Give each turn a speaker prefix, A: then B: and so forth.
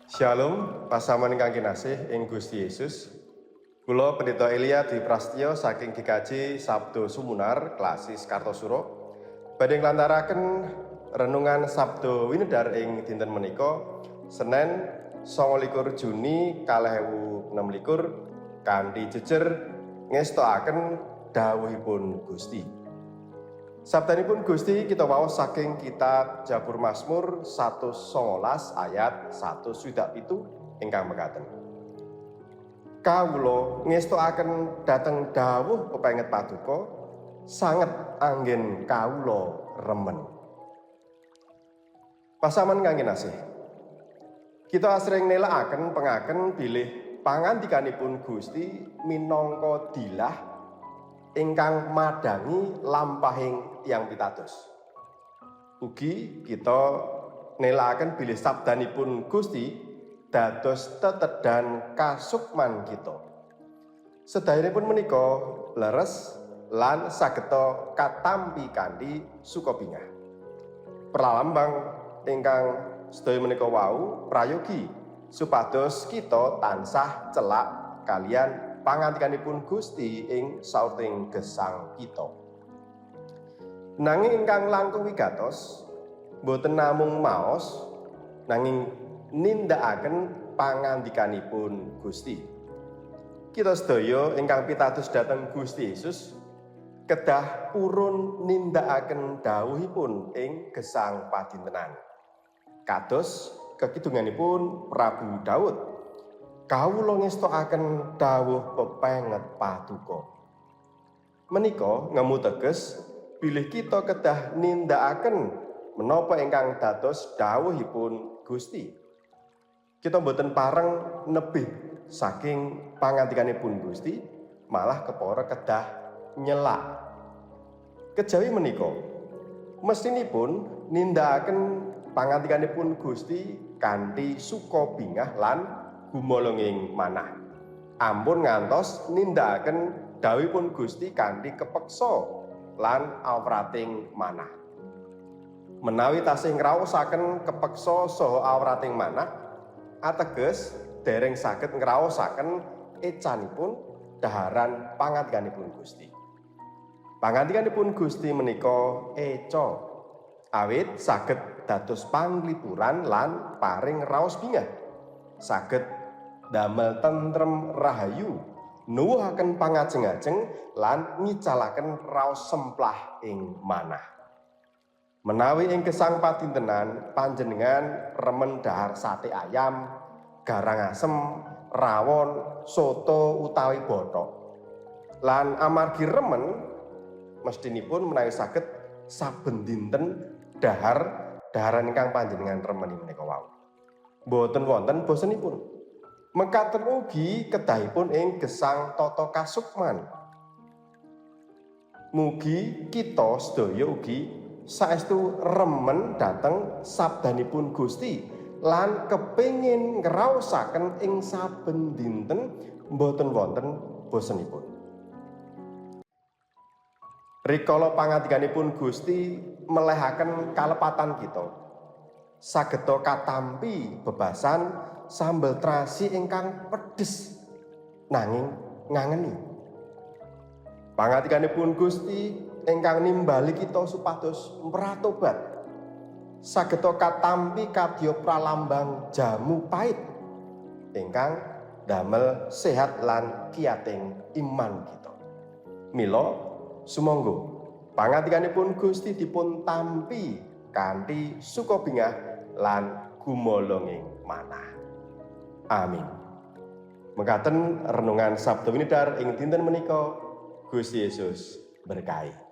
A: Shalom, pasaman ingkang kinasih ing Gusti Yesus. Kula Pendeta Elia Dwi Prasetyo saking GKJ Sabdo Sumunar Klasis Kartosuro badhe nglantaraken renungan Sabdo Winedar ing dinten menika Senin 29 Juni 2026 kanthi jejer ngestokaken dawuhipun Gusti. Sabdanipun Gusti kita waos saking kitab Jabur Mazmur 119 ayat 1:7 ingkang mekaten. Kawula ngestokaken dhateng dawuh pepenget paduka sanget anggen kawula remen. Pasaman kang kinasih. Kita asring nelakaken pengaken bilih pangandikanipun Gusti minangka dilah ingkang madangi lampahing tiyang pitados. Ugi kita nelakaken bilih sabdanipun Gusti dados tetedhan kasukman kita. Sedaya-pun menika leres lan sageta katampi kanthi sukabingah. Pralambang ingkang sedaya menika wau prayogi supados kita tansah celak kalian pangandikanipun Gusti ing sauting gesang kita. Nanging ingkang langkung wigatos boten namung maos nanging nindakaken pangandikanipun Gusti. Kita sedaya ingkang pitados dhateng Gusti Yesus kedah purun nindakaken dawuhipun ing gesang padintenan. Kados kekidunganipun Prabu Daud, kawula ngestokaken dawuh pepenget paduka. Menika ngemu teges bilih kita kedah nindakaken menapa ingkang dados dawuhipun Gusti. Kita boten pareng nebih saking pangandikanipun Gusti, malah kepara kedah nyelak. Kejawi menika mestinipun nindakaken pangandikanipun Gusti kanthi sukabingah lan gumolonging manah. Ampun ngantos nindakaken dawuhipun Gusti kanthi kepeksa lan awrating manah. Menawi tasih ngraosaken kepeksa saha awrating manah, ateges dereng saged ngraosaken ecanipun daharan pangandikanipun Gusti. Pangandikanipun Gusti menika eca, awit saged dados panglipuran lan paring raos bingah. Saged damel tentrem rahayu, nuwuhaken pangajeng-ajeng lan ngicalaken raos semplah ing manah. Menawi ing gesang padintenan panjenengan remen dahar sate ayam, garang asem, rawon, soto utawi bothok. Lan amargi remen mestinipun menawi saged saben dinten daharan ingkang panjenengan remeni menika wau. Boten wonten bosenipun. Mekaten ugi kedahipun ing gesang tata kasukman. Mugi kita sedaya ugi saestu remen dhateng sabdanipun Gusti lan kepengin ngraosaken ing saben dinten boten wonten bosenipun. Rikala pangandikanipun Gusti melehaken kalepatan kita, sageta katampi bebasan sambel terasi ingkang pedhes nanging ngangeni. Pangandikanipun Gusti ingkang nimbali kita supados mratobat, sageta katampi kadya pralambang jamu pait ingkang damel sehat lan kiyating iman kita. Mila sumangga pangandikanipun Gusti dipun tampi kanthi sukabingah lan gumolonging manah. Amin. Mekaten renungan Sabdo Winedar ing dinten menika Gusti Yesus berkahi.